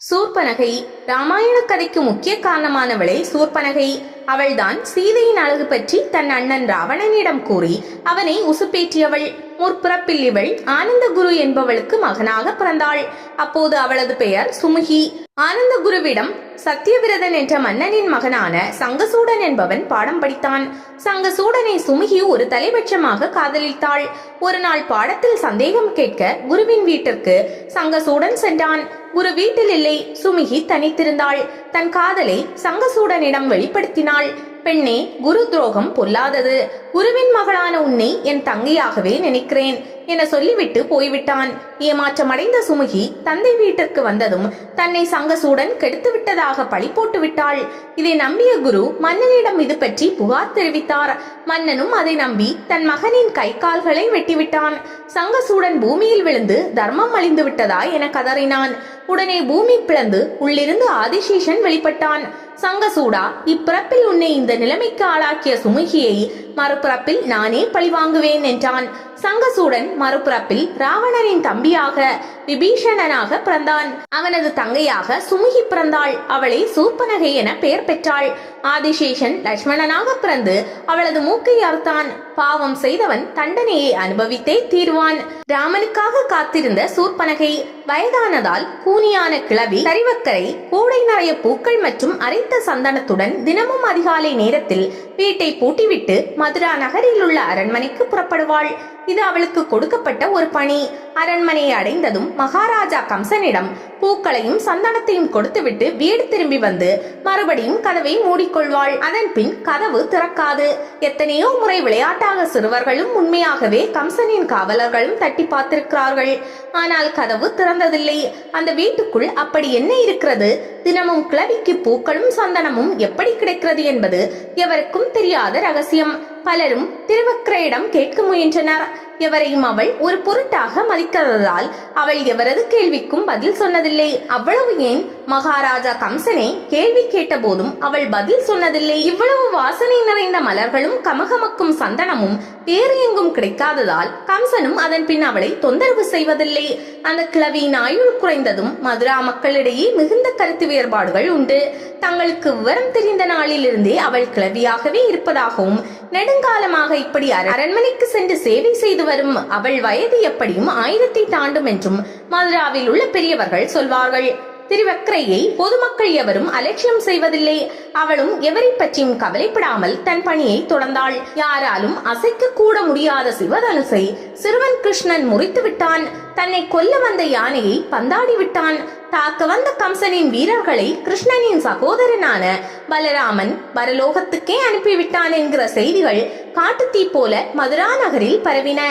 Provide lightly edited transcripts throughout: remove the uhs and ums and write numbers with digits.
சூர்பனகை ராமாயண கதைக்கு முக்கிய காரணமானவளே சூர்பனகை. அவள்தான் சீதையின் அழகு பற்றி தன் அண்ணன் ராவணனிடம் கூறி அவனை உசுப்பேற்றியவள். முற்பிறப்பில் இவள் ஆனந்தகுரு என்பவளுக்கு மகனாக பிறந்தாள். அப்போது அவளது பெயர் சுமுகி. ஆனந்தகுருவிடம் சத்தியவிரதன் என்ற மன்னனின் மகனான சங்கசூடன் என்பவன் பாடம் படித்தான். சங்கசூடனை சுமுகி ஒரு தலைபட்சமாக காதலித்தாள். ஒரு நாள் பாடத்தில் சந்தேகம் கேட்க குருவின் வீட்டிற்கு சங்கசூடன் சென்றான். குரு வீட்டில் இல்லை. சுமுகி தனித்திருந்தாள். தன் காதலை சங்கசூடனிடம் வெளிப்படுத்தினாள். பெண்ணே, குரு துரோகம் பொல்லாதது. குருவின் மகளான உன்னை என் தங்கையாகவே நினைக்கிறேன் என சொல்லிவிட்டு போய்விட்டான். ஏமாற்றமடைந்த சுமுகி தந்தை வீட்டிற்கு வந்ததும் தன்னை சங்கசூடன் கெடுத்து விட்டதாக பழி போட்டு விட்டாள். இதை நம்பிய குரு மன்னனிடம் இது பற்றி புகார் தெரிவித்தார். மன்னனும் அதை நம்பி தன் மகனின் கை கால்களை வெட்டிவிட்டான். சங்கசூடன் பூமியில் விழுந்து தர்மம் அழிந்து விட்டதா என கதறினான். உடனே பூமி பிளந்து உள்ளிருந்து ஆதிசேஷன் வெளிப்பட்டான். சங்கசூடா, இப்பிறப்பில் உன்னை இந்த நிலைமைக்கு ஆளாக்கிய சுமுகியை மறுபிறப்பில் நானே பழிவாங்குவேன் என்றான். சங்கசூடன் மறுபிறப்பில் ராவணனின் தம்பியாக விபீஷணனாக பிறந்தான். அவனது தங்கையாக சுமுகி பிறந்தாள். அவளை சூர்பனகை என பெயர் பெற்றாள். ஆதிசேஷன் லட்சுமணனாக பிறந்து அவளது மூக்கை அறுத்தான். பாவம் செய்தவன் தண்டனையை அனுபவித்தே தீர்வான். ராமனுக்காக காத்திருந்த சூர்பனகை வயதானதால் கூனியான கிழவி தரிவக்கரை கூடை நிறைய பூக்கள் மற்றும் அரைத்த சந்தனத்துடன் தினமும் அதிகாலை நேரத்தில் வீட்டை பூட்டிவிட்டு மதுரா நகரில் உள்ள அரண்மனைக்கு புறப்படுவாள். இது அவளுக்கு கொடுக்கப்பட்ட ஒரு பணி. அரண்மனையை அடைந்ததும் மகாராஜா கம்சனிடம் பூக்களையும் சந்தனத்தையும் கொடுத்துவிட்டு வீடு திரும்பி வந்து மறுபடியும் கதவை மூடிக்கொள்வாள். அதன் பின் கதவு திறக்காது. எத்தனையோ முறை விளையாட்டாக சிறுவர்களும் உண்மையாகவே கம்சனின் காவலர்களும் தட்டி பார்த்திருக்கிறார்கள். ஆனால் கதவு திறந்ததில்லை. அந்த வீட்டுக்குள் அப்படி என்ன இருக்கிறது? தினமும் கிழவிக்கு பூக்களும் சந்தனமும் எப்படி கிடைக்கிறது என்பது எவருக்கும் தெரியாத ரகசியம். பலரும் திருவக்கரையிடம் கேட்க முயன்றனர். எவரையும் அவள் ஒரு பொருட்டாக மதிக்காததால் அவள் எவரது கேள்விக்கும் பதில் சொன்னதில்லை. அவ்வளவு ஏன், மகாராஜா கம்சனை கேள்வி கேட்ட போதும் அவள் பதில் சொன்னதில்லை. இவ்வளவு வாசனை நிறைந்த மலர்களும் கமகமக்கும் சந்தனமும் வேறு எங்கும் கிடைக்காததால் கம்சனும் அதன் பின் அவளை தொந்தரவு செய்வதில்லை. அந்த கிழவியின் ஆயுள் குறைந்ததும் மதுரா மக்களிடையே மிகுந்த கருத்து வேறுபாடுகள் உண்டு. தங்களுக்கு விவரம் தெரிந்த நாளிலிருந்தே அவள் கிழவியாகவே இருப்பதாகவும் நெடுங்காலமாக இப்படி அரண்மனைக்கு சென்று சேவை செய்து வரும் அவள் வயது எப்படியும் 1000 தாண்டும் என்றும் மதுராவில் உள்ள பெரியவர்கள் சொல்வார்கள். திருவக்கரையை பொதுமக்கள் எவரும் அலட்சியம் செய்வதில்லை. அவளும் எவரை பற்றியும் கவலைப்படாமல் தன் பணியை தொடர்ந்தாள். யாராலும் அசைக்க கூட முடியாத சிவதனுசை சிறுவன் கிருஷ்ணன் முறித்து விட்டான். தன்னை கொல்ல வந்த யானையை பந்தாடி விட்டான். தாக்க வந்த கம்சனின் வீரர்களை கிருஷ்ணனின் சகோதரனான பலராமன் பரலோகத்துக்கே அனுப்பிவிட்டான் என்கிற செய்திகள் காட்டுத்தீ போல மதுரா நகரில் பரவின.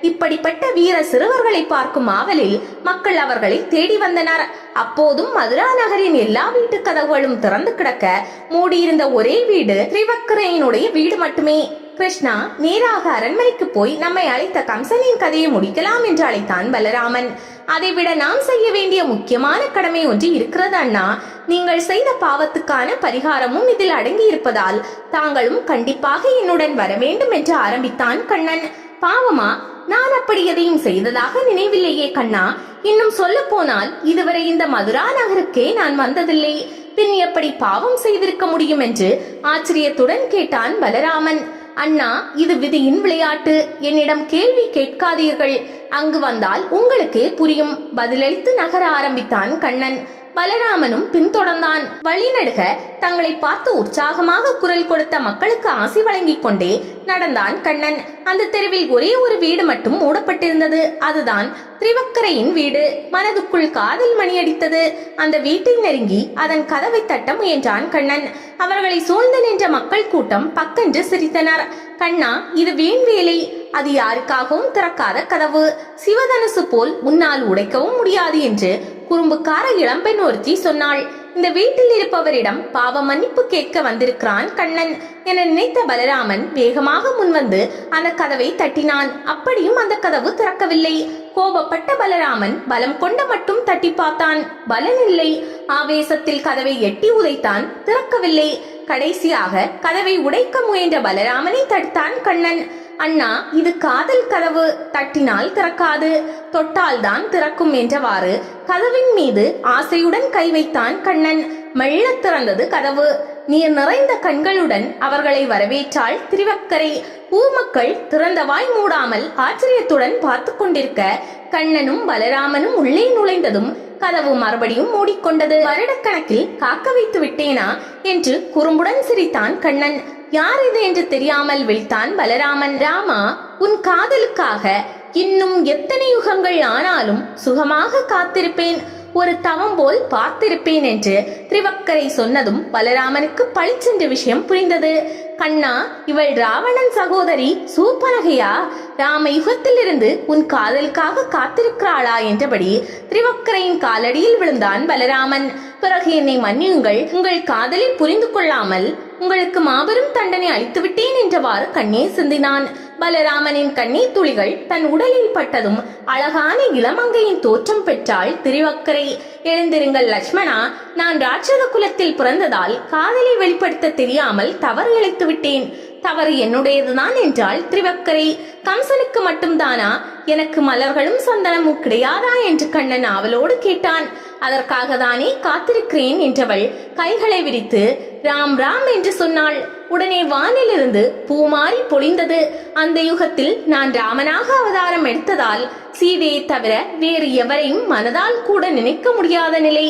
இப்படிப்பட்ட வீர சிறுவர்களை பார்க்கும் ஆவலில் மக்கள் அவர்களை தேடி வந்தனர். அப்போதும் மதுரா நகரின் எல்லா வீட்டு கதவுகளும் திறந்து கிடக்க மூடியிருந்த ஒரே வீடு திரிவக்கரையினுடைய வீடு மட்டுமே. கிருஷ்ணா, நேராக அரண்மனைக்கு போய் நம்மை அழைத்த கம்சனின் கதையை முடிக்கலாம் என்று அழைத்தான் பலராமன். அதைவிட நாம் செய்ய வேண்டிய முக்கியமான கடமை ஒன்று இருக்கிறது அண்ணா. நீங்கள் செய்த பாவத்துக்கான பரிகாரமும் இதில் அடங்கி இருப்பதால் தாங்களும் கண்டிப்பாக என்னுடன் வர வேண்டும் என்று ஆரம்பித்தான் கண்ணன். பாவமா? நான் அப்படி எதையும் செய்ததாக நினைவில்லையே கண்ணா. இன்னும் சொல்ல போனால் இதுவரை இந்த மதுரா நகருக்கே நான் வந்ததில்லை. பின் எப்படி பாவம் செய்திருக்க முடியும் என்று ஆச்சரியத்துடன் கேட்டான் பலராமன். அண்ணா, இது விதியின் விளையாட்டு. என்னிடம் கேள்வி கேட்காதீர்கள். அங்கு வந்தால் உங்களுக்கே புரியும். பதிலளித்து நகர ஆரம்பித்தான் கண்ணன். பலராமனும் பின்தொடர்ந்தான். வழிநடுக தங்களை பார்த்து உற்சாகமாக குரல் கொடுத்த மக்களுக்கு ஆசி வழங்கிக் கொண்டே நடந்தான் கண்ணன். அந்த தெருவில் ஒரே ஒரு வீடு மட்டும் மூடப்பட்டிருந்தது. அதுதான் திரிவக்கரையின் வீடு. மனதுக்குள் காதல் மணி அடித்தது. அந்த வீட்டை நெருங்கி அதன் கதவை தட்ட முயன்றான் கண்ணன். அவர்களை சூழ்ந்து நின்ற மக்கள் கூட்டம் பக்கென்று சிரித்தனர். கண்ணா, இது வீண் வேலை. அது யாருக்காகவும் திறக்காத கதவு. சிவதனுசு போல் உன்னால் உடைக்கவும் முடியாது என்று குறும்புக்கார இளம்பெண் ஒருத்தி சொன்னாள். இந்த வீட்டில் இருப்பவரிடம் பாவ மன்னிப்பு கேட்க வந்திருக்கிறான் கண்ணன் என நினைத்த பலராமன் வேகமாக முன்வந்து அந்த கதவை தட்டினான். அப்படியும் அந்த கதவு திறக்கவில்லை. கோபப்பட்ட பலராமன் பலம் கொண்ட மட்டும் தட்டி பார்த்தான். பலன் இல்லை. ஆவேசத்தில் கதவை எட்டி உதைத்தான். திறக்கவில்லை. கடைசியாக கதவை உடைக்க முயன்ற பலராமனை தடுத்தான் கண்ணன். அண்ணா, இது காதல் கதவு, தட்டினால் திறக்காது, தொட்டால் தான் திறக்கும் என்றவாறு கதவின் மீது ஆசையுடன் கை வைத்தான் கண்ணன். மெல்ல திறந்தது கதவு. நீர் நிறைந்த கண்களுடன் அவர்களை வரவேற்றாள் திருவக்கரை. ஊர்மக்கள் திறந்த வாய் மூடாமல் ஆச்சரியத்துடன் பார்த்து கொண்டிருக்க கண்ணனும் பலராமனும் உள்ளே நுழைந்ததும் கதவு மறுபடியும் மூடிக்கொண்டது. வருடக்கணக்கில் காக்க வைத்து விட்டேனா என்று குறும்புடன் சிரித்தான் கண்ணன். யார் இது என்று தெரியாமல் விழித்தான் பலராமன். ராமா, உன் காதலுக்காக இன்னும் எத்தனை யுகங்கள் ஆனாலும் சுகமாக காத்திருப்பேன், ஒரு தவம் போல் பார்த்திருப்பேன் என்று திருவக்கரை சொன்னதும் பலராமனுக்கு பளிச்சென்ற விஷயம் புரிந்தது. கண்ணா, இவள் ராவணன் சகோதரி சூர்பனகையா? ராம யுகத்திலிருந்து உன் காதலுக்காக காத்திருக்கிறாளா என்றபடி திருவக்கரையின் காலடியில் விழுந்தான் பலராமன். பிறகு என்னை மன்னியுங்கள், உங்கள் காதலை புரிந்து கொள்ளாமல் உங்களுக்கு மாபெரும் தண்டனை அளித்து விட்டேன் என்றவாறு கண்ணீர் சிந்தினான். பலராமனின் கண்ணீர் துளிகள் தன் உடலில் பட்டதும் அழகான இளமங்கையின் தோற்றம் பெற்றாள் திருவக்கரை. எழுந்திருங்கள் லட்சுமணா, நான் ராட்சத குலத்தில் பிறந்ததால் காதலை வெளிப்படுத்த தெரியாமல் தவறு இழைத்து விட்டேன். தவறு என்னுடையதுதான் என்றாள் திருவக்கரை. கம்சனுக்கு மட்டும்தானா? எனக்கு மலர்களும் சந்தனமும் கிடையாதா என்று கண்ணன் ஆவலோடு கேட்டான். அதற்காக தானே காத்திருக்கிறேன் என்றவள் கைகளை விரித்து ராம் ராம் என்று சொன்னாள். உடனே வானிலிருந்து பூமாரி பொழிந்தது. அந்த யுகத்தில் நான் ராமனாக அவதாரம் எடுத்ததால் சீதையை தவிர வேறு எவரையும் மனதால் கூட நினைக்க முடியாத நிலை.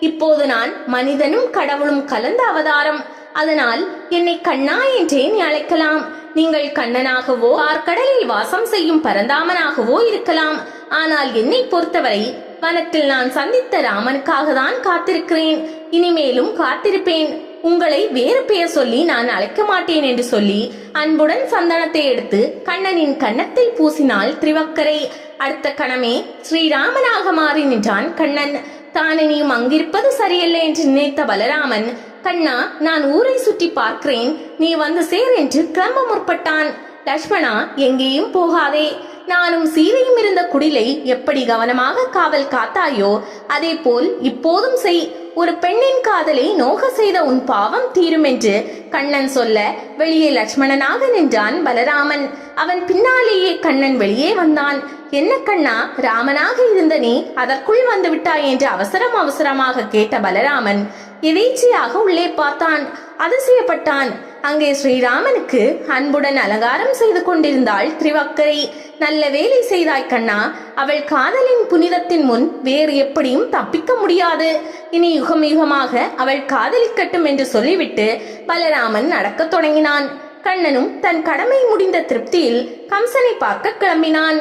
இப்போது நான் மனிதனும் கடவுளும் கலந்த அவதாரம். அதனால் என்னை கண்ணா என்றே நீ அழைக்கலாம். நீங்கள் கண்ணனாகவோ ஆர்கடலில் வாசம் செய்யும் பரந்தாமனாகவோ இருக்கலாம். ஆனால் என்னை பொறுத்தவரை வனத்தில் நான் சந்தித்த ராமனுக்காக தான் காத்திருக்கிறேன். இனிமேலும் காத்திருப்பேன். உங்களை வேறு பெயர் சொல்லி நான் அழைக்க மாட்டேன் என்று சொல்லி அன்புடன் சந்தனத்தை எடுத்து கண்ணனின் கன்னத்தில் பூசினாள் திருவக்கரை. அடுத்த கணமே ஸ்ரீராமனாக மாறி நின்றான் கண்ணன். தான் இனியும் அங்கிருப்பது சரியல்ல என்று நினைத்த பலராமன், கண்ணா, நான் ஊரை சுற்றி பார்க்கிறேன், நீ வந்து சேர் என்று கிளம்ப முற்பட்டான். லட்சுமணா, எங்கேயும் போகாதே. நானும் சீதையும் இருந்த குடிலை எப்படி கவனமாக காவல் காத்தாயோ அதே போல் இப்போதும் செய். ஒரு பெண்ணின் காதலை நோக செய்த உன் பாவம் தீரும் என்று கண்ணன் சொல்ல வெளியே லட்சுமணனாக நின்றான் பலராமன். அவன் பின்னாலேயே கண்ணன் வெளியே வந்தான். என்ன கண்ணா, ராமனாக இருந்த நீ அதற்குள் வந்து விட்டாய் என்று அவசரமாக கேட்ட பலராமன் எதேச்சையாக உள்ளே பார்த்தான். அதிசயப்பட்டான். அங்கே ஸ்ரீராமனுக்கு அன்புடன் அலங்காரம் செய்து கொண்டிருந்தாள் திருவக்கரை. நல்ல வேலை செய்தாய் கண்ணா. அவள் காதலின் புனிதத்தின் முன் வேறு எப்படியும் தப்பிக்க முடியாது. இனி யுகம் யுகமாக அவள் காதலிக்கட்டும் என்று சொல்லிவிட்டு பலராமன் நடக்கத் தொடங்கினான். கண்ணனும் தன் கடமை முடிந்த திருப்தியில் கம்சனை பார்க்க கிளம்பினான்.